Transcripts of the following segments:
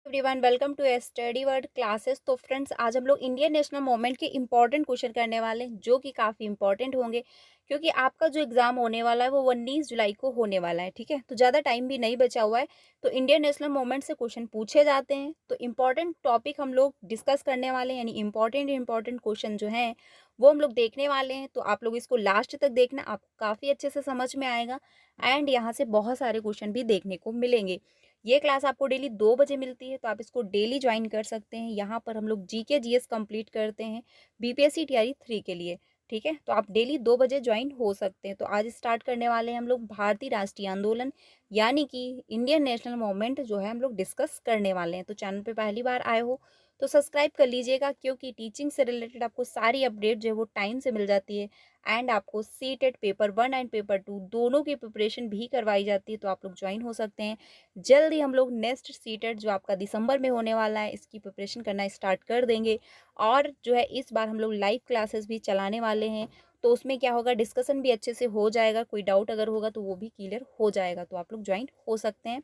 Everyone, welcome to study world classes. तो friends, आज हम लोग इंडियन नेशनल मूवमेंट के इंपॉर्टेंट क्वेश्चन करने वाले हैं जो कि काफ़ी इंपॉर्टेंट होंगे, क्योंकि आपका जो एग्जाम होने वाला है वो 19 जुलाई को होने वाला है। ठीक है, तो ज़्यादा टाइम भी नहीं बचा हुआ है। तो इंडियन नेशनल मूवमेंट से क्वेश्चन पूछे जाते हैं, तो इंपॉर्टेंट टॉपिक हम लोग डिस्कस करने वाले हैं, यानी इंपॉर्टेंट क्वेश्चन जो हैं वो हम लोग देखने वाले हैं। तो आप लोग इसको लास्ट तक देखना, आपको काफ़ी अच्छे से समझ में आएगा एंड यहाँ से बहुत सारे क्वेश्चन भी देखने को मिलेंगे। ये क्लास आपको डेली 2 बजे मिलती है, तो आप इसको डेली ज्वाइन कर सकते हैं। यहाँ पर हम लोग जीके जीएस कंप्लीट करते हैं बीपीएससी टीआरई 3 के लिए। ठीक है, तो आप डेली 2 बजे ज्वाइन हो सकते हैं। तो आज स्टार्ट करने वाले हैं हम लोग भारतीय राष्ट्रीय आंदोलन, यानी कि इंडियन नेशनल मूवमेंट जो है हम लोग डिस्कस करने वाले हैं। तो चैनल पे पहली बार आए हो तो सब्सक्राइब कर लीजिएगा, क्योंकि टीचिंग से रिलेटेड आपको सारी अपडेट जो है वो टाइम से मिल जाती है एंड आपको सीटेट पेपर 1 एंड पेपर 2 दोनों की प्रिपरेशन भी करवाई जाती है। तो आप लोग ज्वाइन हो सकते हैं। जल्द ही हम लोग नेक्स्ट सीटेट जो आपका दिसंबर में होने वाला है, इसकी प्रिपरेशन करना स्टार्ट कर देंगे। और जो है इस बार हम लोग लाइव क्लासेस भी चलाने वाले हैं, तो उसमें क्या होगा, डिस्कशन भी अच्छे से हो जाएगा। कोई डाउट अगर होगा तो वो भी क्लियर हो जाएगा। तो आप लोग ज्वाइन हो सकते हैं।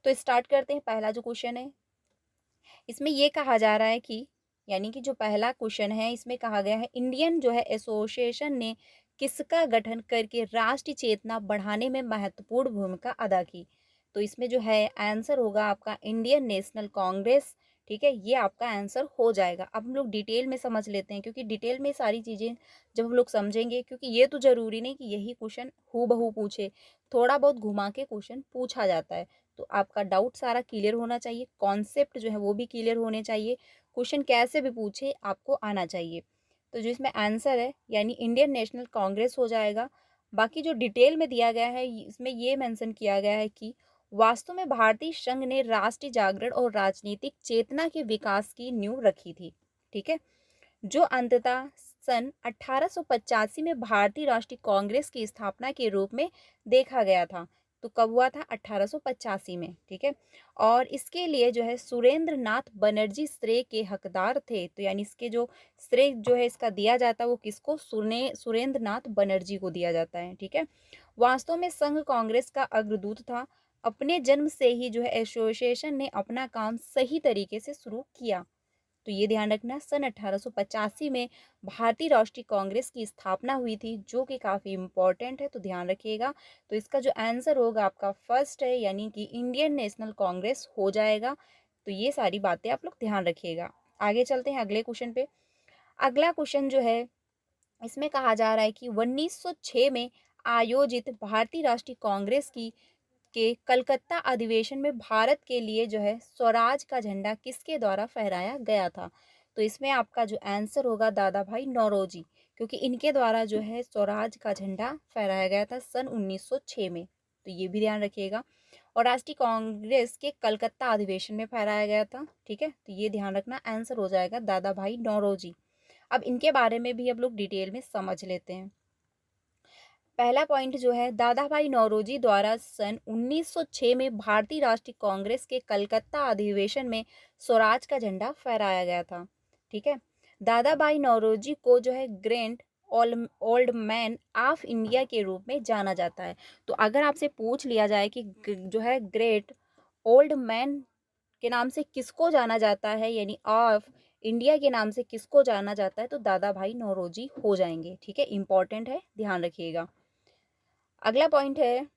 तो स्टार्ट करते हैं। पहला जो क्वेश्चन है इसमें ये कहा जा रहा है कि, यानी कि जो पहला क्वेश्चन है इसमें कहा गया है, इंडियन जो है एसोसिएशन ने किसका गठन करके राष्ट्रीय चेतना बढ़ाने में महत्वपूर्ण भूमिका अदा की। तो इसमें जो है आंसर होगा आपका इंडियन नेशनल कांग्रेस। ठीक है, ये आपका आंसर हो जाएगा। अब हम लोग डिटेल में समझ लेते हैं, क्योंकि डिटेल में सारी चीज़ें जब हम लोग समझेंगे, क्योंकि ये तो ज़रूरी नहीं कि यही क्वेश्चन हूबहू पूछे, थोड़ा बहुत घुमा के क्वेश्चन पूछा जाता है। तो आपका डाउट सारा क्लियर होना चाहिए, कॉन्सेप्ट जो है वो भी क्लियर होने चाहिए, क्वेश्चन कैसे भी पूछे आपको आना चाहिए। तो जो इसमें आंसर है यानी इंडियन नेशनल कांग्रेस हो जाएगा। बाकी जो डिटेल में दिया गया है इसमें ये मेंशन किया गया है कि वास्तव में भारतीय संघ ने राष्ट्रीय जागरण और राजनीतिक चेतना के विकास की नींव रखी थी। ठीक है, जो अंततः सन 1885 में भारतीय राष्ट्रीय कांग्रेस की स्थापना के रूप में देखा गया था। तो कब हुआ था? 1885 में। ठीक है, और इसके लिए जो है सुरेंद्र नाथ बनर्जी श्रेय के हकदार थे। तो यानी इसके जो श्रेय जो है इसका दिया जाता है वो किसको? सुरेंद्र नाथ बनर्जी को दिया जाता है। ठीक है, वास्तव में संघ कांग्रेस का अग्रदूत था। अपने जन्म से ही जो है एसोसिएशन ने अपना काम सही तरीके से शुरू किया। तो ये ध्यान रखना, सन 1885 में भारतीय राष्ट्रीय कांग्रेस की स्थापना हुई थी, जो कि काफ़ी इंपॉर्टेंट है, तो ध्यान रखिएगा। तो इसका जो आंसर होगा आपका फर्स्ट है, यानी कि इंडियन नेशनल कांग्रेस हो जाएगा। तो ये सारी बातें आप लोग ध्यान रखिएगा। आगे चलते हैं अगले क्वेश्चन पे। अगला क्वेश्चन जो है इसमें कहा जा रहा है कि 1906 में आयोजित भारतीय राष्ट्रीय कांग्रेस की के कलकत्ता अधिवेशन में भारत के लिए जो है स्वराज का झंडा किसके द्वारा फहराया गया था। तो इसमें आपका जो आंसर होगा दादा भाई नौरोजी, क्योंकि इनके द्वारा जो है स्वराज का झंडा फहराया गया था सन 1906 में। तो ये भी ध्यान रखिएगा। और राष्ट्रीय कांग्रेस के कलकत्ता अधिवेशन में फहराया गया था। ठीक है, तो ये ध्यान रखना, आंसर हो जाएगा दादा भाई नौरोजी। अब इनके बारे में भी अब लोग डिटेल में समझ लेते हैं। पहला पॉइंट जो है, दादा भाई नौरोजी द्वारा सन 1906 में भारतीय राष्ट्रीय कांग्रेस के कलकत्ता अधिवेशन में स्वराज का झंडा फहराया गया था। ठीक है, दादा भाई नौरोजी को जो है great old man of India के रूप में जाना जाता है। तो अगर आपसे पूछ लिया जाए कि जो है ग्रेट ओल्ड मैन के नाम से किसको जाना जाता है, यानी ऑफ इंडिया के नाम से किसको जाना जाता है, तो दादा भाई नौरोजी हो जाएंगे। ठीक है, इंपॉर्टेंट है, ध्यान रखिएगा। अगला पॉइंट है,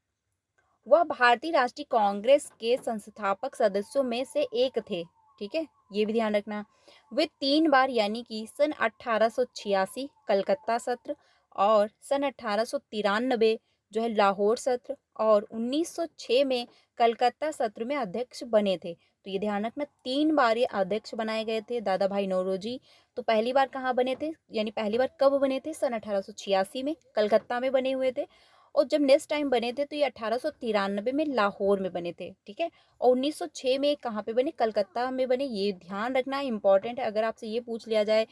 वह भारतीय राष्ट्रीय कांग्रेस के संस्थापक सदस्यों में से एक थे। ठीक है, ये भी ध्यान रखना। वे 3 बार यानी कि सन 1886 कलकत्ता सत्र और सन 1893 जो है लाहौर सत्र और 1906 में कलकत्ता सत्र में अध्यक्ष बने थे। तो ये ध्यान रखना, 3 बार ये अध्यक्ष बनाए गए थे दादा भाई नौरोजी। तो पहली बार कहाँ बने थे, यानी पहली बार कब बने थे? सन 1886 में कलकत्ता में बने हुए थे। और जब नेक्स्ट टाइम बने थे तो ये 1893 में लाहौर में बने थे। ठीक है, और 1906 में कहाँ पे बने? कलकत्ता में बने। ये ध्यान रखना इंपॉर्टेंट है। अगर आपसे ये पूछ लिया जाए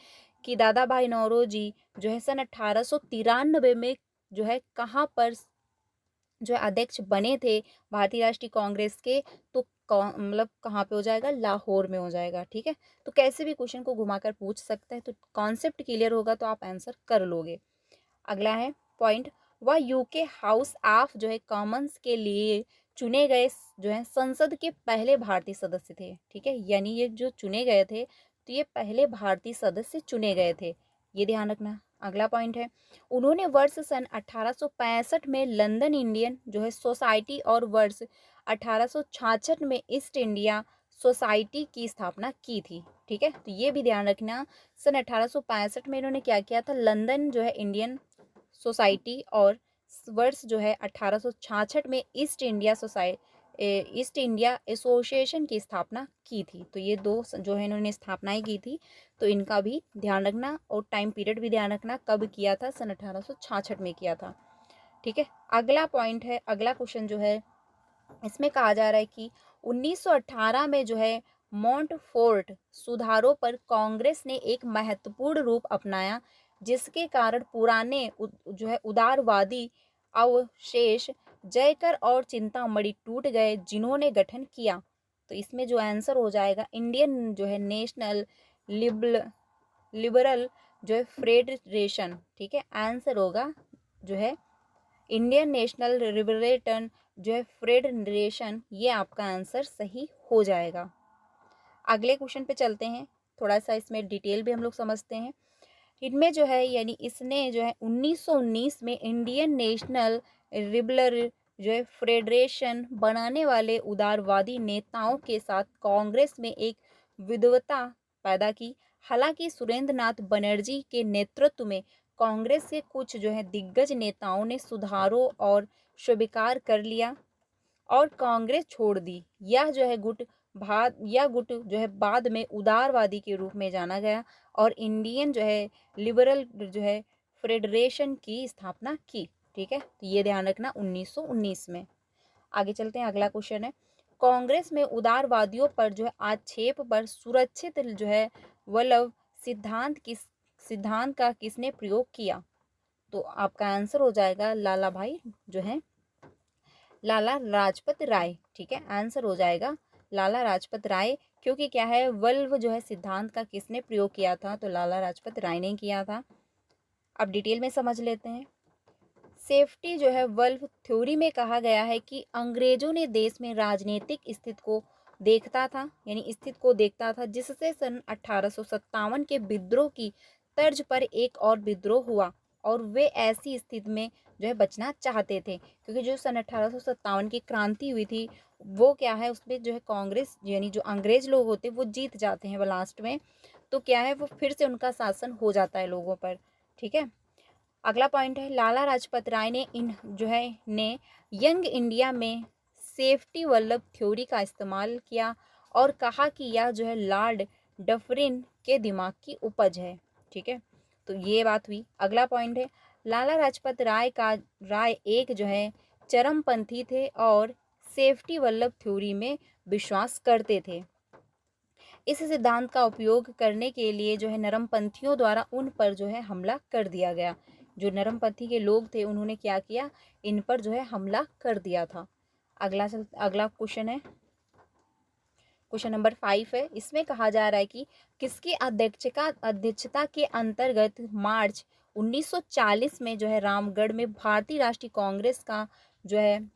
कि दादा भाई नौरोजी जो है सन 1893 में जो है कहाँ पर जो है अध्यक्ष बने थे भारतीय राष्ट्रीय कांग्रेस के, तो मतलब कहाँ पे हो जाएगा? लाहौर में हो जाएगा। ठीक है, तो कैसे भी क्वेश्चन को घुमाकर पूछ सकते हैं, तो कॉन्सेप्ट क्लियर होगा तो आप आंसर कर लोगे। अगला है पॉइंट, वह यूके हाउस ऑफ जो है कॉमन्स के लिए चुने गए जो है संसद के पहले भारतीय सदस्य थे। ठीक है, यानी ये जो चुने गए थे तो ये पहले भारतीय सदस्य चुने गए थे, ये ध्यान रखना। अगला पॉइंट है, उन्होंने वर्ष सन 1865 में लंदन इंडियन जो है सोसाइटी और वर्ष 1866 में ईस्ट इंडिया सोसाइटी की स्थापना की थी। ठीक है, तो ये भी ध्यान रखना, सन 1865 में इन्होंने क्या किया था, लंदन जो है इंडियन सोसाइटी और वर्ष जो है 1866 में ईस्ट इंडिया एसोसिएशन की स्थापना की थी। तो ये दो जो है इन्होंने स्थापनाएं की थी, तो इनका भी ध्यान रखना और टाइम पीरियड भी ध्यान रखना, कब किया था, सन 1866 में किया था। ठीक है, अगला पॉइंट है, अगला क्वेश्चन जो है इसमें कहा जा रहा है कि 1918 में जो है मॉन्टफोर्ट सुधारों पर कांग्रेस ने एक महत्वपूर्ण रूप अपनाया, जिसके कारण पुराने जो है उदारवादी अवशेष जयकर और चिंतामणि टूट गए, जिन्होंने गठन किया। तो इसमें जो आंसर हो जाएगा इंडियन जो है नेशनल लिबरल जो है फेडरेशन। ठीक है, आंसर होगा जो है इंडियन नेशनल लिबरेटन जो है फेडरेशन, ये आपका आंसर सही हो जाएगा। अगले क्वेश्चन पे चलते हैं, थोड़ा सा इसमें डिटेल भी हम लोग समझते हैं। इनमें जो है यानी इसने जो है 1919 में इंडियन नेशनल लिबरल जो है फेडरेशन बनाने वाले उदारवादी नेताओं के साथ कांग्रेस में एक विद्वता पैदा की। हालांकि सुरेंद्र नाथ बनर्जी के नेतृत्व में कांग्रेस के कुछ जो है दिग्गज नेताओं ने सुधारों और स्वीकार कर लिया और कांग्रेस छोड़ दी। यह गुट जो है बाद में उदारवादी के रूप में जाना गया और इंडियन जो है लिबरल जो है फेडरेशन की स्थापना की। ठीक है, तो ये ध्यान रखना 1919 में। आगे चलते हैं, अगला क्वेश्चन है, कांग्रेस में उदारवादियों पर जो है आक्षेप पर सुरक्षित जो है वल्लभ सिद्धांत का किसने प्रयोग किया। तो आपका आंसर हो जाएगा लाला भाई जो है लाला लाजपत राय। ठीक है, आंसर हो जाएगा लाला लाजपत राय, क्योंकि क्या है वल्लभ जो है सिद्धांत का किसने प्रयोग किया था, तो लाला लाजपत राय ने किया था। अब डिटेल में समझ लेते हैं। सेफ्टी जो है वल्लभ थ्योरी में कहा गया है कि अंग्रेजों ने देश में राजनीतिक स्थिति को देखता था, यानी स्थिति को देखता था, जिससे सन 1857 के विद्रोह की तर्ज पर एक और विद्रोह हुआ और वे ऐसी स्थिति में जो है बचना चाहते थे, क्योंकि जो सन 1857 की क्रांति हुई थी वो क्या है, उसमें जो है कांग्रेस यानी जो अंग्रेज लोग होते वो जीत जाते हैं लास्ट में, तो क्या है वो फिर से उनका शासन हो जाता है लोगों पर। ठीक है, अगला पॉइंट है, लाला लाजपत राय ने यंग इंडिया में सेफ्टी वल्लभ थ्योरी का इस्तेमाल किया और कहा कि यह जो है लॉर्ड डफरिन के दिमाग की उपज है। ठीक है, तो ये बात हुई। अगला पॉइंट है, लाला लाजपत राय एक जो है चरमपंथी थे और सेफ्टी वल्लभ थ्योरी में विश्वास करते थे। इस सिद्धांत का उपयोग करने के लिए जो है नरमपंथियों द्वारा उन पर जो है हमला कर दिया गया। जो नरमपंथी के लोग थे उन्होंने क्या किया, इन पर जो है हमला कर दिया था। अगला क्वेश्चन है, क्वेश्चन नंबर 5 है। इसमें कहा जा रहा है कि किसकी अध्यक्षता के अंतर्गत मार्च 1940 में जो है रामगढ़ में भारतीय राष्ट्रीय कांग्रेस का जो है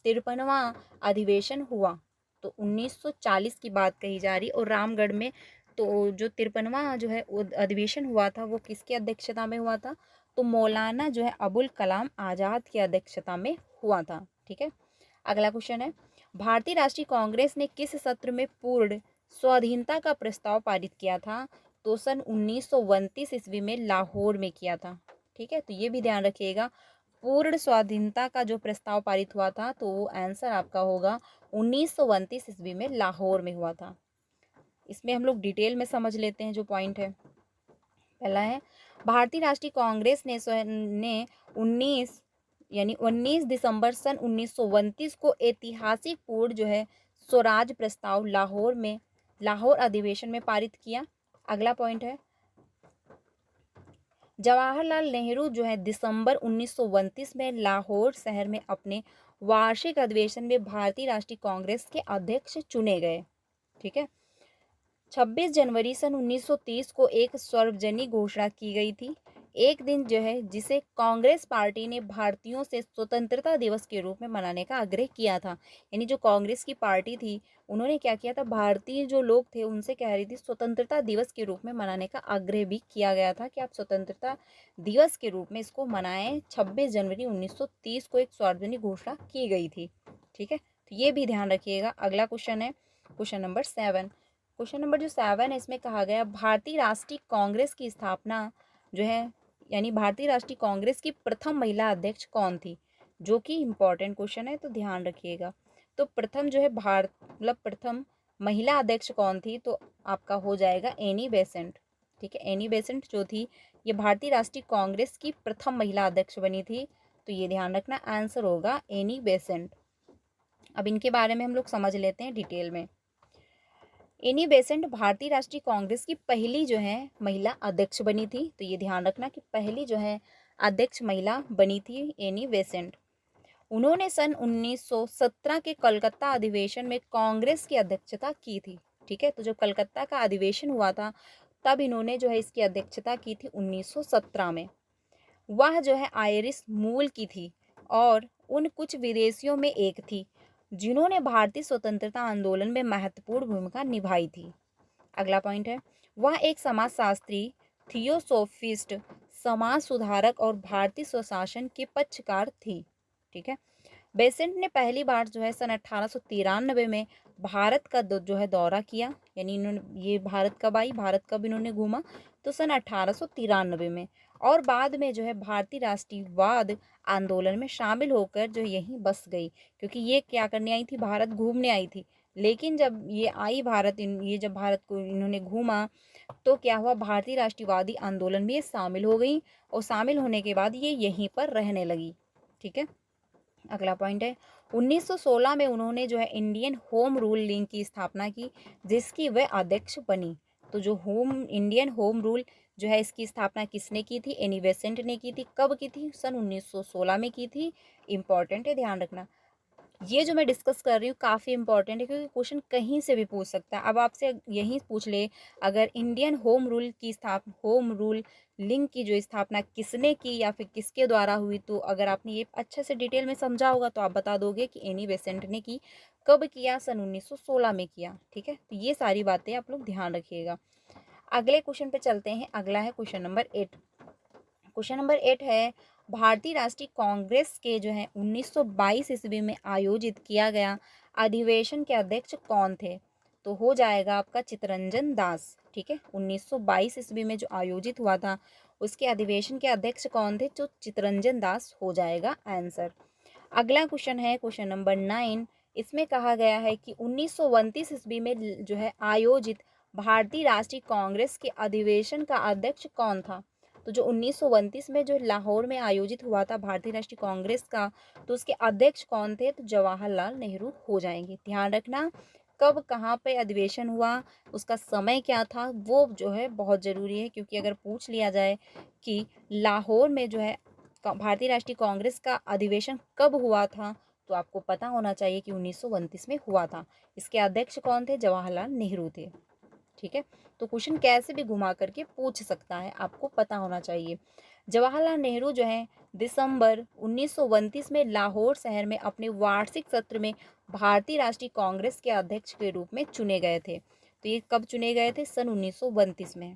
53वां अधिवेशन हुआ। तो 1940 की बात कही जा रही और रामगढ़ में तो जो 53वां जो है अधिवेशन हुआ था वो किसकी अध्यक्षता में हुआ था, तो मौलाना जो है अबुल कलाम आज़ाद की अध्यक्षता में हुआ था। ठीक है, अगला क्वेश्चन है, भारतीय राष्ट्रीय कांग्रेस ने किस सत्र में पूर्ण स्वाधीनता का प्रस्ताव पारित किया था, तो सन 1929 ईस्वी में लाहौर में किया था। ठीक है, तो ये भी ध्यान रखिएगा, पूर्ण स्वाधीनता का जो प्रस्ताव पारित हुआ था तो वो आंसर आपका होगा 1929 ईस्वी में लाहौर में हुआ था। इसमें हम लोग डिटेल में समझ लेते हैं जो पॉइंट है। पहला है, भारतीय राष्ट्रीय कांग्रेस ने 19 दिसंबर सन 1929 को ऐतिहासिक पूर्ण जो है स्वराज प्रस्ताव लाहौर अधिवेशन में पारित किया। अगला पॉइंट है, जवाहरलाल नेहरू जो है दिसंबर 1929 में लाहौर शहर में अपने वार्षिक अधिवेशन में भारतीय राष्ट्रीय कांग्रेस के अध्यक्ष चुने गए। ठीक है, 26 जनवरी सन 1930 को एक सार्वजनिक घोषणा की गई थी एक दिन जो है जिसे कांग्रेस पार्टी ने भारतीयों से स्वतंत्रता दिवस के रूप में मनाने का आग्रह किया था। यानी जो कांग्रेस की पार्टी थी, उन्होंने क्या किया था, भारतीय जो लोग थे उनसे कह रही थी स्वतंत्रता दिवस के रूप में मनाने का आग्रह भी किया गया था कि आप स्वतंत्रता दिवस के रूप में इसको मनाएं। 26 जनवरी 1930 को एक सार्वजनिक घोषणा की गई थी। ठीक है, तो ये भी ध्यान रखिएगा। अगला क्वेश्चन है क्वेश्चन नंबर 7। क्वेश्चन नंबर जो 7 है इसमें कहा गया भारतीय राष्ट्रीय कांग्रेस की स्थापना जो है, यानी भारतीय राष्ट्रीय कांग्रेस की प्रथम महिला अध्यक्ष कौन थी, जो कि इम्पोर्टेंट क्वेश्चन है, तो ध्यान रखिएगा। तो प्रथम जो है मतलब प्रथम महिला अध्यक्ष कौन थी, तो आपका हो जाएगा एनी बेसेंट। ठीक है, एनी बेसेंट जो थी ये भारतीय राष्ट्रीय कांग्रेस की प्रथम महिला अध्यक्ष बनी थी, तो ये ध्यान रखना, आंसर होगा एनी बेसेंट। अब इनके बारे में हम लोग समझ लेते हैं डिटेल में। एनी बेसेंट भारतीय राष्ट्रीय कांग्रेस की पहली जो है महिला अध्यक्ष बनी थी, तो ये ध्यान रखना कि पहली जो है अध्यक्ष महिला बनी थी एनी बेसेंट। उन्होंने सन 1917 के कलकत्ता अधिवेशन में कांग्रेस की अध्यक्षता की थी। ठीक है, तो जब कलकत्ता का अधिवेशन हुआ था तब इन्होंने जो है इसकी अध्यक्षता की थी 1917 में। वह जो है आयरिश मूल की थी और उन कुछ विदेशियों में एक थी जिन्होंने भारतीय स्वतंत्रता आंदोलन में महत्वपूर्ण भूमिका निभाई थी। अगला पॉइंट है, वह एक समाजशास्त्री, थियोसोफिस्ट, समाज सुधारक और भारतीय स्वशासन के पक्षकार थी। ठीक है, बेसेंट ने पहली बार जो है सन 1893 में भारत का जो है दौरा किया। यानी इन्होंने ये भारत कब आई, भारत कब इन्होंने घूमा, तो सन 1893 में। और बाद में जो है भारतीय राष्ट्रीयवाद आंदोलन में शामिल होकर जो यहीं बस गई, क्योंकि ये क्या करने आई थी, भारत घूमने आई थी। लेकिन जब ये आई भारत, ये जब भारत को इन्होंने घूमा तो क्या हुआ, भारतीय राष्ट्रीयवादी आंदोलन में ये शामिल हो गई और शामिल होने के बाद ये यहीं पर रहने लगी। ठीक है, अगला पॉइंट है 1916 में उन्होंने जो है इंडियन होम रूल लीग की स्थापना की, जिसकी वह अध्यक्ष बनी। तो जो इंडियन होम रूल जो है इसकी स्थापना किसने की थी, एनी बेसेंट ने की थी। कब की थी, सन 1916 में की थी। इंपॉर्टेंट है, ध्यान रखना। ये जो मैं डिस्कस कर रही हूँ काफ़ी इंपॉर्टेंट है, क्योंकि क्वेश्चन कहीं से भी पूछ सकता है। अब आपसे यही पूछ ले, अगर इंडियन होम रूल लिंक की जो स्थापना किसने की या फिर किसके द्वारा हुई, तो अगर आपने ये अच्छे से डिटेल में समझा होगा तो आप बता दोगे कि एनी बेसेंट ने की। कब किया, सन 1916 में किया। ठीक है, तो ये सारी बातें आप लोग ध्यान रखिएगा। अगले क्वेश्चन पे चलते हैं। अगला है क्वेश्चन नंबर 8। क्वेश्चन नंबर 8 है, भारतीय राष्ट्रीय कांग्रेस के जो है 1922 ईस्वी में आयोजित किया गया अधिवेशन के अध्यक्ष कौन थे, तो हो जाएगा आपका चित्तरंजन दास। ठीक है, 1922 ईस्वी में जो आयोजित हुआ था उसके अधिवेशन के अध्यक्ष कौन थे, जो चित्तरंजन दास हो जाएगा आंसर। अगला क्वेश्चन है क्वेश्चन नंबर 9। इसमें कहा गया है कि 1929 ईस्वी में जो है आयोजित भारतीय राष्ट्रीय कांग्रेस के अधिवेशन का अध्यक्ष कौन था। तो जो 1929 में जो लाहौर में आयोजित हुआ था भारतीय राष्ट्रीय कांग्रेस का, तो उसके अध्यक्ष कौन थे, तो जवाहरलाल नेहरू हो जाएंगे। ध्यान रखना, कब कहाँ पे अधिवेशन हुआ, उसका समय क्या था, वो जो है बहुत ज़रूरी है, क्योंकि अगर पूछ लिया जाए कि लाहौर में जो है भारतीय राष्ट्रीय कांग्रेस का अधिवेशन कब हुआ था, तो आपको पता होना चाहिए कि 1929 में हुआ था। इसके अध्यक्ष कौन थे, जवाहरलाल नेहरू थे। ठीक है, तो क्वेश्चन कैसे भी घुमा करके पूछ सकता है, आपको पता होना चाहिए। जवाहरलाल नेहरू जो है दिसंबर 1929 में लाहौर शहर में अपने वार्षिक सत्र में भारतीय राष्ट्रीय कांग्रेस के अध्यक्ष के रूप में चुने गए थे। तो ये कब चुने गए थे, सन 1929 में।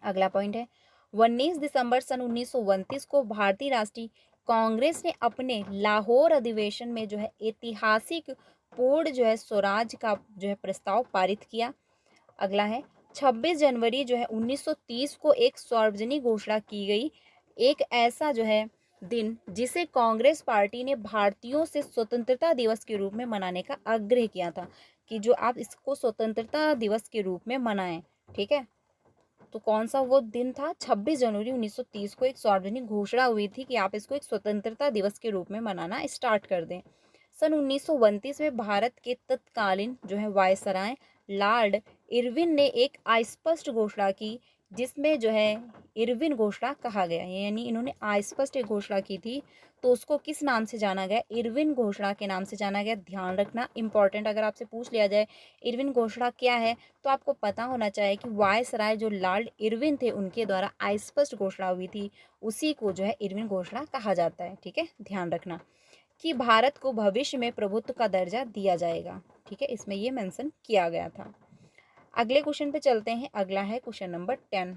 अगला पॉइंट है, 19 दिसंबर सन 1929 को भारतीय राष्ट्रीय कांग्रेस ने अपने लाहौर अधिवेशन में जो है ऐतिहासिक पूर्ण जो है स्वराज का जो है प्रस्ताव पारित किया। अगला है 26 जनवरी जो है 1930 को एक सार्वजनिक घोषणा की गई, एक ऐसा जो है दिन जिसे कांग्रेस पार्टी ने भारतीयों से स्वतंत्रता दिवस के रूप में मनाने का आग्रह किया था, कि जो आप इसको स्वतंत्रता दिवस के रूप में मनाएं। ठीक है, तो कौन सा वो दिन था, 26 जनवरी 1930 को एक सार्वजनिक घोषणा हुई थी कि आप इसको एक स्वतंत्रता दिवस के रूप में मनाना स्टार्ट कर दें। सन 1929 में भारत के तत्कालीन जो है वायसराय लॉर्ड इरविन ने एक अस्पष्ट घोषणा की, जिसमें जो है इरविन घोषणा कहा गया है, यानी इन्होंने अस्पष्ट एक घोषणा की थी, तो उसको किस नाम से जाना गया? इरविन घोषणा के नाम से जाना गया। ध्यान रखना, इंपॉर्टेंट, अगर आपसे पूछ लिया जाए इरविन घोषणा क्या है, तो आपको पता होना चाहिए कि वायसराय जो लॉर्ड इरविन थे उनके द्वारा अस्पष्ट घोषणा हुई थी, उसी को जो है इरविन घोषणा कहा जाता है। ठीक है, ध्यान रखना कि भारत को भविष्य में प्रभुत्व का दर्जा दिया जाएगा। ठीक है, इसमें ये मेंशन किया गया था। अगले क्वेश्चन पे चलते हैं। अगला है क्वेश्चन नंबर 10।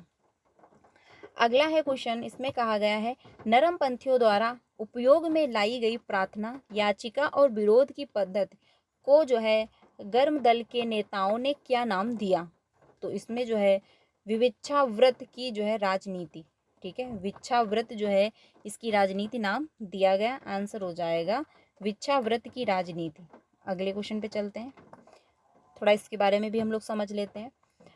अगला है क्वेश्चन, इसमें कहा गया है नरमपंथियों द्वारा उपयोग में लाई गई प्रार्थना याचिका और विरोध की पद्धति को जो है गर्म दल के नेताओं ने क्या नाम दिया? तो इसमें जो है विविच्छा व्रत की जो है राजनीति। ठीक है, विच्छा व्रत जो है इसकी राजनीति नाम दिया गया। आंसर हो जाएगा विच्छा व्रत की राजनीति। अगले क्वेश्चन पे चलते हैं, थोड़ा इसके बारे में भी हम लोग समझ लेते हैं।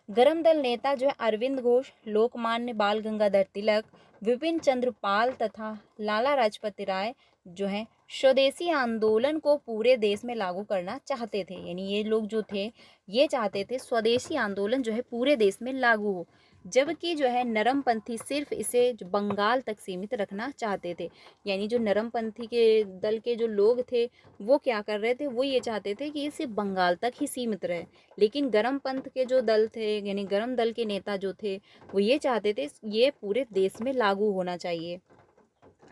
गरम दल नेता जो है अरविंद घोष, लोकमान्य बाल गंगाधर तिलक, विपिन चंद्र पाल तथा लाला लाजपत राय जो है स्वदेशी आंदोलन को पूरे देश में लागू करना चाहते थे। यानी ये लोग जो थे ये चाहते थे स्वदेशी आंदोलन जो है पूरे देश में लागू हो, जबकि जो है नरमपंथी सिर्फ इसे जो बंगाल तक सीमित रखना चाहते थे। यानी जो नरमपंथी के दल के जो लोग थे वो क्या कर रहे थे, वो ये चाहते थे कि ये सिर्फ बंगाल तक ही सीमित रहे। लेकिन गरम पंथ के जो दल थे, यानी गरम दल के नेता जो थे, वो ये चाहते थे ये पूरे देश में लागू होना चाहिए।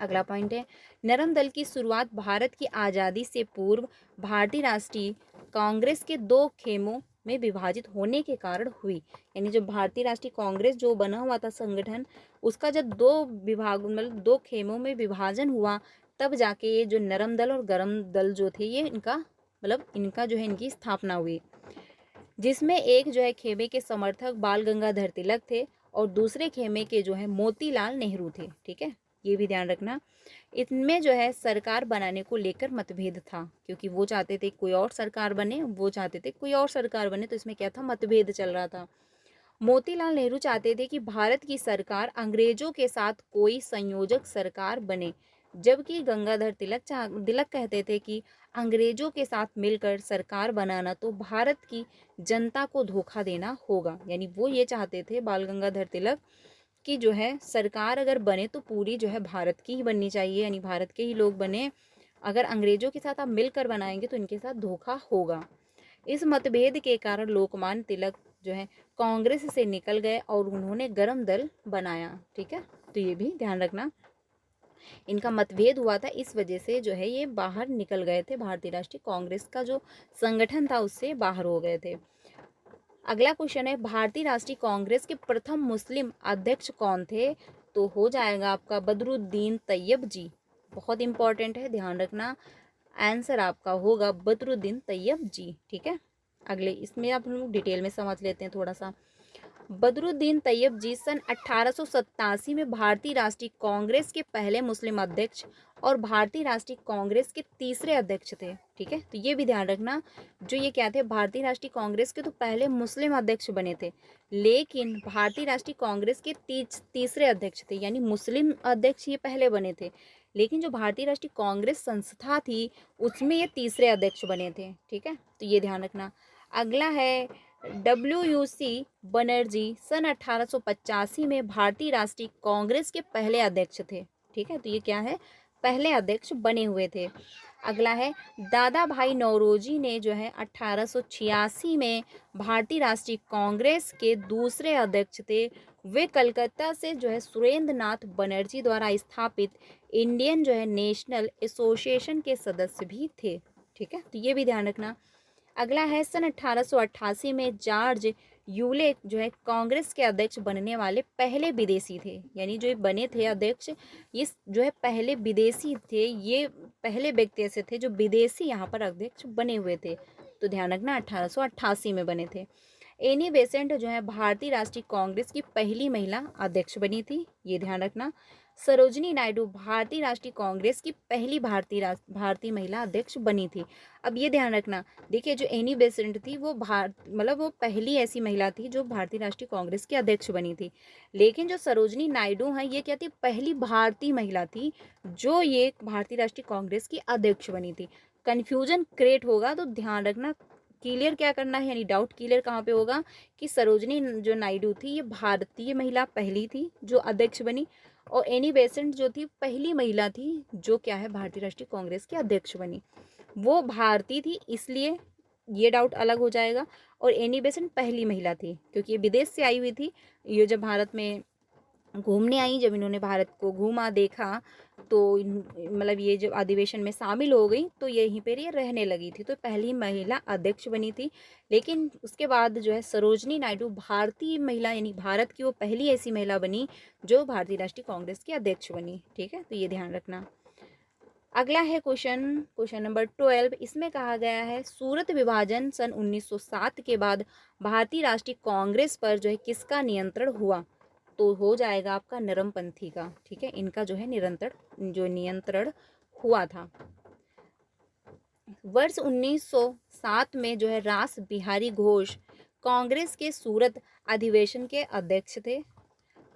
अगला पॉइंट है नरम दल की शुरुआत भारत की आज़ादी से पूर्व भारतीय राष्ट्रीय कांग्रेस के दो खेमों में विभाजित होने के कारण हुई। यानी जो भारतीय राष्ट्रीय कांग्रेस जो बना हुआ था संगठन, उसका जब दो विभाग मतलब दो खेमों में विभाजन हुआ, तब जाके ये जो नरम दल और गरम दल जो थे ये इनका जो है इनकी स्थापना हुई, जिसमें एक जो है खेमे के समर्थक बाल गंगाधर तिलक थे और दूसरे खेमे के जो है मोतीलाल नेहरू थे। ठीक है, ये भी ध्यान रखना। इनमें जो है सरकार बनाने को लेकर मतभेद था, क्योंकि वो चाहते थे कोई और सरकार बने, वो चाहते थे कोई और सरकार बने, तो इसमें क्या था, मतभेद चल रहा था। मोतीलाल नेहरू चाहते थे कि भारत की सरकार अंग्रेजों के साथ कोई संयोजक सरकार बने, जबकि गंगाधर तिलक कहते थे कि अंग्रेजों के साथ मिलकर सरकार बनाना तो भारत की जनता को धोखा देना होगा। यानी वो ये चाहते थे बाल गंगाधर तिलक कि जो है सरकार अगर बने तो पूरी जो है भारत की ही बननी चाहिए, यानी भारत के ही लोग बने। अगर अंग्रेजों के साथ आप मिलकर बनाएंगे तो इनके साथ धोखा होगा। इस मतभेद के कारण लोकमान्य तिलक जो है कांग्रेस से निकल गए और उन्होंने गरम दल बनाया। ठीक है, तो ये भी ध्यान रखना, इनका मतभेद हुआ था, इस वजह से जो है ये बाहर निकल गए थे, भारतीय राष्ट्रीय कांग्रेस का जो संगठन था उससे बाहर हो गए थे। अगला क्वेश्चन है भारतीय राष्ट्रीय कांग्रेस के प्रथम मुस्लिम अध्यक्ष कौन थे? तो हो जाएगा आपका बदरुद्दीन तैयब जी। बहुत इंपॉर्टेंट है, ध्यान रखना, आंसर आपका होगा बदरुद्दीन तैयब जी। ठीक है, अगले इसमें आप लोग डिटेल में समझ लेते हैं थोड़ा सा। बदरुद्दीन तैयब जी सन 1887 में भारतीय राष्ट्रीय कांग्रेस के पहले मुस्लिम अध्यक्ष और भारतीय राष्ट्रीय कांग्रेस के तीसरे अध्यक्ष थे। ठीक है, तो ये भी ध्यान रखना, जो ये क्या थे, भारतीय राष्ट्रीय कांग्रेस के तो पहले मुस्लिम अध्यक्ष बने थे, लेकिन भारतीय राष्ट्रीय कांग्रेस के तीसरे अध्यक्ष थे। यानी मुस्लिम अध्यक्ष ये पहले बने थे, लेकिन जो भारतीय राष्ट्रीय कांग्रेस संस्था थी उसमें ये तीसरे अध्यक्ष बने थे। ठीक है, तो ये ध्यान रखना। अगला है WUC बनर्जी सन 1885 में भारतीय राष्ट्रीय कांग्रेस के पहले अध्यक्ष थे। ठीक है, तो ये क्या है, पहले अध्यक्ष बने हुए थे। अगला है दादा भाई नौरोजी ने जो है 1886 में भारतीय राष्ट्रीय कांग्रेस के दूसरे अध्यक्ष थे। वे कलकत्ता से जो है सुरेंद्र नाथ बनर्जी द्वारा स्थापित इंडियन जो है नेशनल एसोसिएशन के सदस्य भी थे। ठीक है, तो ये भी ध्यान रखना। अगला है सन 1888 में जॉर्ज यूले जो है कांग्रेस के अध्यक्ष बनने वाले पहले विदेशी थे। यानी जो बने थे अध्यक्ष, ये जो है पहले विदेशी थे, ये पहले व्यक्ति ऐसे थे जो विदेशी यहाँ पर अध्यक्ष बने हुए थे। तो ध्यान रखना 1888 में बने थे। एनी बेसेंट जो है भारतीय राष्ट्रीय कांग्रेस की पहली महिला अध्यक्ष बनी थी, ये ध्यान रखना। सरोजनी नायडू भारतीय राष्ट्रीय कांग्रेस की पहली भारतीय महिला अध्यक्ष बनी थी। अब ये ध्यान रखना, देखिए जो एनी बेसेंट थी वो वो पहली ऐसी महिला थी जो भारतीय राष्ट्रीय कांग्रेस की अध्यक्ष बनी थी, लेकिन जो सरोजनी नायडू हैं ये क्या थी, पहली भारतीय महिला थी जो ये भारतीय राष्ट्रीय कांग्रेस की अध्यक्ष बनी थी। कन्फ्यूजन क्रिएट होगा तो ध्यान रखना, क्लियर क्या करना है, यानी डाउट क्लियर कहाँ पे होगा कि सरोजनी जो नायडू थी ये भारतीय महिला पहली थी जो अध्यक्ष बनी, और एनी बेसेंट जो थी पहली महिला थी जो क्या है भारतीय राष्ट्रीय कांग्रेस की अध्यक्ष बनी। वो भारतीय थी इसलिए ये डाउट अलग हो जाएगा, और एनी बेसेंट पहली महिला थी क्योंकि ये विदेश से आई हुई थी। ये जब भारत में घूमने आई, जब इन्होंने भारत को घूमा देखा, तो मतलब ये जब अधिवेशन में शामिल हो गई तो यहीं पर ये रहने लगी थी, तो पहली महिला अध्यक्ष बनी थी। लेकिन उसके बाद जो है सरोजनी नायडू भारतीय महिला, यानी भारत की वो पहली ऐसी महिला बनी जो भारतीय राष्ट्रीय कांग्रेस की अध्यक्ष बनी। ठीक है, तो ये ध्यान रखना। अगला है क्वेश्चन नंबर 12। इसमें कहा गया है सूरत विभाजन सन 1907 के बाद भारतीय राष्ट्रीय कांग्रेस पर जो है किसका नियंत्रण हुआ? तो हो जाएगा आपका नरमपंथी का। ठीक है, इनका जो है नियंत्रण हुआ था। वर्ष 1907 में जो है रास बिहारी घोष कांग्रेस के सूरत अधिवेशन के अध्यक्ष थे।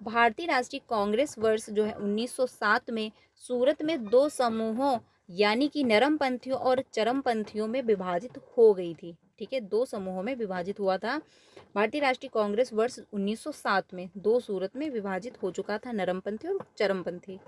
भारतीय राष्ट्रीय कांग्रेस वर्ष जो है 1907 में सूरत में दो समूहों यानी कि नरमपंथियों और चरमपंथियों में विभाजित हो गई थी। ठीक है, दो समूहों में विभाजित हुआ था। भारतीय राष्ट्रीय कांग्रेस वर्ष 1907 में दो सूरत में विभाजित हो चुका था, नरमपंथी और चरमपंथी।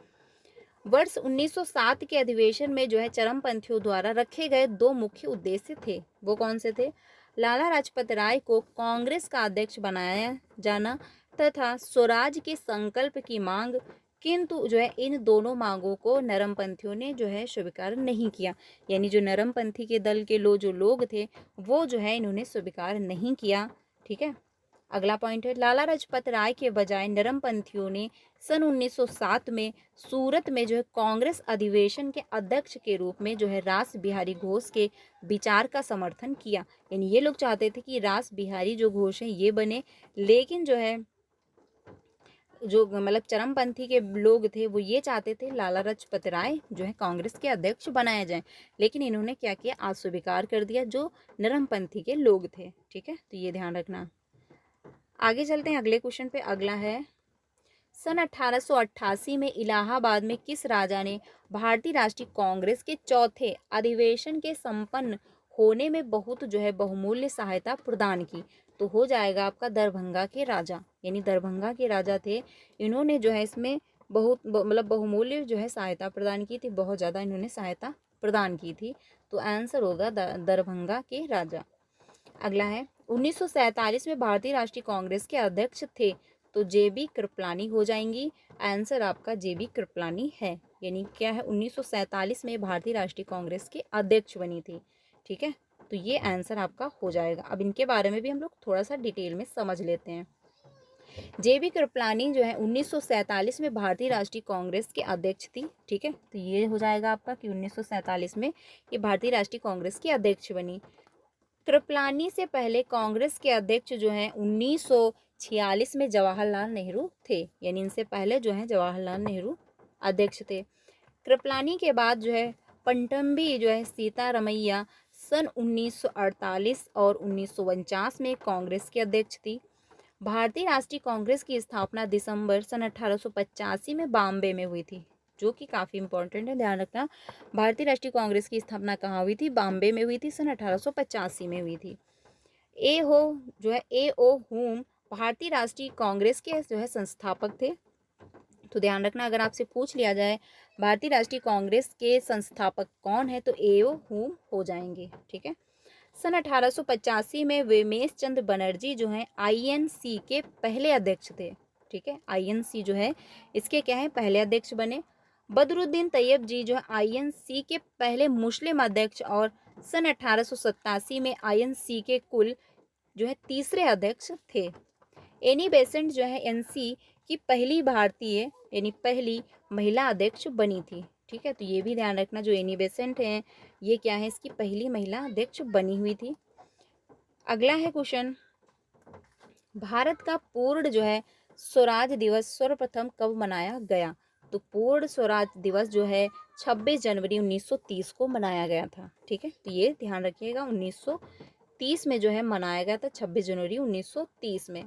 वर्ष 1907 के अधिवेशन में जो है चरमपंथियों द्वारा रखे गए दो मुख्य उद्देश्य थे। वो कौन से थे? लाला लाजपत राय को कांग्रेस का अध्यक्ष बनाया जाना तथा स्वराज के संकल्प की मांग। किंतु जो है इन दोनों मांगों को नरमपंथियों ने जो है स्वीकार नहीं किया, यानी जो नरमपंथी के दल के जो लोग थे वो जो है इन्होंने स्वीकार नहीं किया। ठीक है, अगला पॉइंट है लाला लाजपत राय के बजाय नरमपंथियों ने सन 1907 में सूरत में जो है कांग्रेस अधिवेशन के अध्यक्ष के रूप में जो है रास बिहारी घोष के विचार का समर्थन किया। यानी ये लोग चाहते थे कि रास बिहारी जो घोष हैं ये बने, लेकिन जो है जो मतलब चरमपंथी के लोग थे वो ये चाहते थे लाला लाजपत राय जो है कांग्रेस के अध्यक्ष बनाया जाए, लेकिन इन्होंने क्या किया, अस्वीकार कर दिया जो नरमपंथी के लोग थे। ठीक है, तो ये ध्यान रखना। आगे चलते हैं अगले क्वेश्चन पे। अगला है सन 1888 में इलाहाबाद में किस राजा ने भारतीय राष्ट्रीय कांग्रेस के चौथे अधिवेशन के संपन्न होने में बहुत जो है बहुमूल्य सहायता प्रदान की? तो हो जाएगा आपका दरभंगा के राजा, यानी दरभंगा के राजा थे, इन्होंने जो है इसमें बहुत मतलब बहुमूल्य जो है सहायता प्रदान की थी, बहुत ज़्यादा इन्होंने सहायता प्रदान की थी। तो आंसर होगा दरभंगा के राजा। अगला है 1947 में भारतीय राष्ट्रीय कांग्रेस के अध्यक्ष थे, तो जेबी कृपलानी हो जाएंगी। आंसर आपका जेबी कृपलानी है, यानी क्या है 1947 में भारतीय राष्ट्रीय कांग्रेस के अध्यक्ष बनी थी। ठीक है, तो ये आंसर आपका हो जाएगा। अब इनके बारे में भी हम लोग थोड़ा सा डिटेल में समझ लेते हैं। जेबी कृपलानी जो है 1947 में भारतीय राष्ट्रीय कांग्रेस के अध्यक्ष थी। ठीक है, तो ये हो जाएगा आपका कि 1947 में ये भारतीय राष्ट्रीय कांग्रेस की अध्यक्ष बनी। कृपलानी से पहले कांग्रेस के अध्यक्ष जो हैं 1946 में जवाहरलाल नेहरू थे, यानी इनसे पहले जो है जवाहरलाल नेहरू अध्यक्ष थे। कृपलानी के बाद जो है पनटम्बी जो है सीतारमैया सन 1948 और 1949 में कांग्रेस के अध्यक्ष थी। भारतीय राष्ट्रीय कांग्रेस की स्थापना दिसंबर सन 1885 में बॉम्बे में हुई थी, जो कि काफ़ी इंपॉर्टेंट है, ध्यान रखना। भारतीय राष्ट्रीय कांग्रेस की स्थापना कहाँ हुई थी? बॉम्बे में हुई थी, सन 1885 में हुई थी। ए ओ हुम भारतीय राष्ट्रीय कांग्रेस के जो है संस्थापक थे। तो ध्यान रखना, अगर आपसे पूछ लिया जाए भारतीय राष्ट्रीय कांग्रेस के संस्थापक कौन है तो ए ओ हुम हो जाएंगे। ठीक है, सन 1885 में वेमेश चंद्र बनर्जी जो हैं आईएनसी के पहले अध्यक्ष थे। ठीक है, आईएनसी जो है इसके क्या है, पहले अध्यक्ष बने। बदरुद्दीन तैयब जी जो है आईएनसी के पहले मुस्लिम अध्यक्ष और सन 1887 में आईएनसी के कुल जो है तीसरे अध्यक्ष थे। एनी बेसेंट जो है एनसी की पहली भारतीय यानी पहली महिला अध्यक्ष बनी थी। ठीक है, तो ये भी ध्यान रखना, जो एनी बेसेंट हैं ये क्या है, इसकी पहली महिला अध्यक्ष बनी हुई थी। अगला है क्वेश्चन, भारत का पूर्ण जो है स्वराज दिवस सर्वप्रथम कब मनाया गया? तो पूर्ण स्वराज दिवस जो है 26 जनवरी 1930 को मनाया गया था। ठीक है, तो ये ध्यान रखिएगा 1930 में जो है मनाया गया था, 26 जनवरी 1930 में।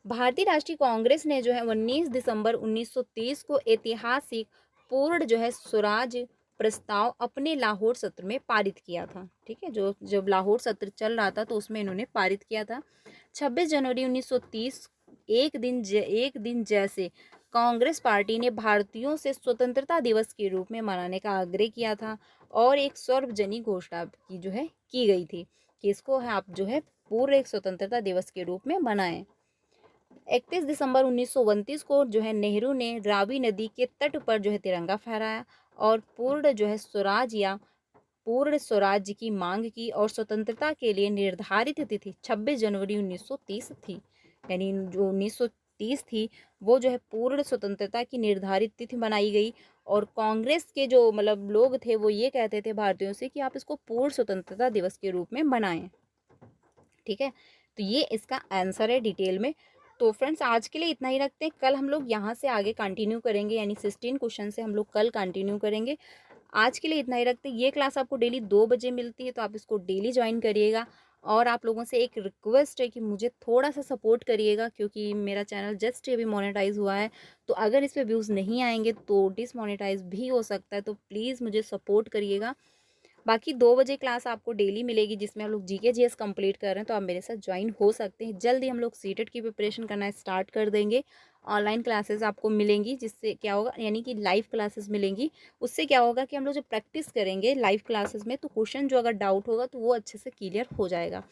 भारतीय राष्ट्रीय कांग्रेस ने जो है 19 दिसंबर 1930 को ऐतिहासिक पूर्ण जो है स्वराज प्रस्ताव अपने लाहौर सत्र में पारित किया था। ठीक है, जो जब लाहौर सत्र चल रहा था तो उसमें इन्होंने पारित किया था। 26 जनवरी 1930 एक दिन जैसे कांग्रेस पार्टी ने भारतीयों से स्वतंत्रता दिवस के रूप में मनाने का आग्रह किया था और एक सार्वजनिक घोषणा की जो है की गई थी कि इसको आप जो है पूर्व एक स्वतंत्रता दिवस के रूप में मनाएं। 31 दिसंबर 1929 को जो है नेहरू ने रावी नदी के तट पर जो है तिरंगा फहराया और पूर्ण स्वराज्य की मांग की और स्वतंत्रता के लिए निर्धारित तिथि 26 जनवरी 1930 थी। यानी जो 1930 थी वो जो है पूर्ण स्वतंत्रता की निर्धारित तिथि बनाई गई और कांग्रेस के जो मतलब लोग थे वो ये कहते थे भारतीयों से कि आप इसको पूर्ण स्वतंत्रता दिवस के रूप में मनाएं। ठीक है, तो ये इसका आंसर है डिटेल में। तो फ्रेंड्स आज के लिए इतना ही रखते हैं, कल हम लोग यहाँ से आगे कंटिन्यू करेंगे, यानी 16 क्वेश्चन से हम लोग कल कंटिन्यू करेंगे। आज के लिए इतना ही रखते हैं। ये क्लास आपको डेली 2 बजे मिलती है तो आप इसको डेली ज्वाइन करिएगा। और आप लोगों से एक रिक्वेस्ट है कि मुझे थोड़ा सा सपोर्ट करिएगा क्योंकि मेरा चैनल जस्ट अभी मोनेटाइज हुआ है, तो अगर इस पर व्यूज़ नहीं आएंगे तो डिसमोनेटाइज भी हो सकता है, तो प्लीज़ मुझे सपोर्ट करिएगा। बाकी 2 बजे क्लास आपको डेली मिलेगी जिसमें हम लोग जीके जीएस कंप्लीट कर रहे हैं, तो आप मेरे साथ ज्वाइन हो सकते हैं। जल्दी हम लोग सीटेट की प्रिपरेशन करना स्टार्ट कर देंगे। ऑनलाइन क्लासेस आपको मिलेंगी जिससे क्या होगा, यानी कि लाइव क्लासेस मिलेंगी। उससे क्या होगा कि हम लोग जब प्रैक्टिस करेंगे लाइव क्लासेस में तो क्वेश्चन जो अगर डाउट होगा तो वो अच्छे से क्लियर हो जाएगा।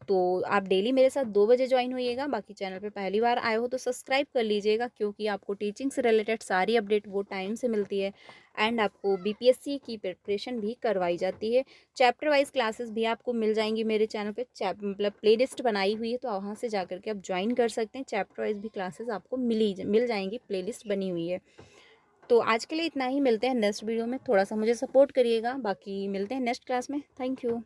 तो आप डेली मेरे साथ 2 बजे ज्वाइन होइएगा। बाकी चैनल पे पहली बार आए हो तो सब्सक्राइब कर लीजिएगा क्योंकि आपको टीचिंग से रिलेटेड सारी अपडेट वो टाइम से मिलती है एंड आपको बीपीएससी की प्रिपरेशन भी करवाई जाती है। चैप्टर वाइज क्लासेस भी आपको मिल जाएंगी मेरे चैनल पे, मतलब प्लेलिस्ट बनाई हुई है तो वहाँ से जा करके आप ज्वाइन कर सकते हैं। चैप्टर वाइज भी क्लासेस आपको मिल जाएंगी, प्लेलिस्ट बनी हुई है। तो आज के लिए इतना ही, मिलते हैं नेक्स्ट वीडियो में। थोड़ा सा मुझे सपोर्ट करिएगा, बाकी मिलते हैं नेक्स्ट क्लास में। Thank you.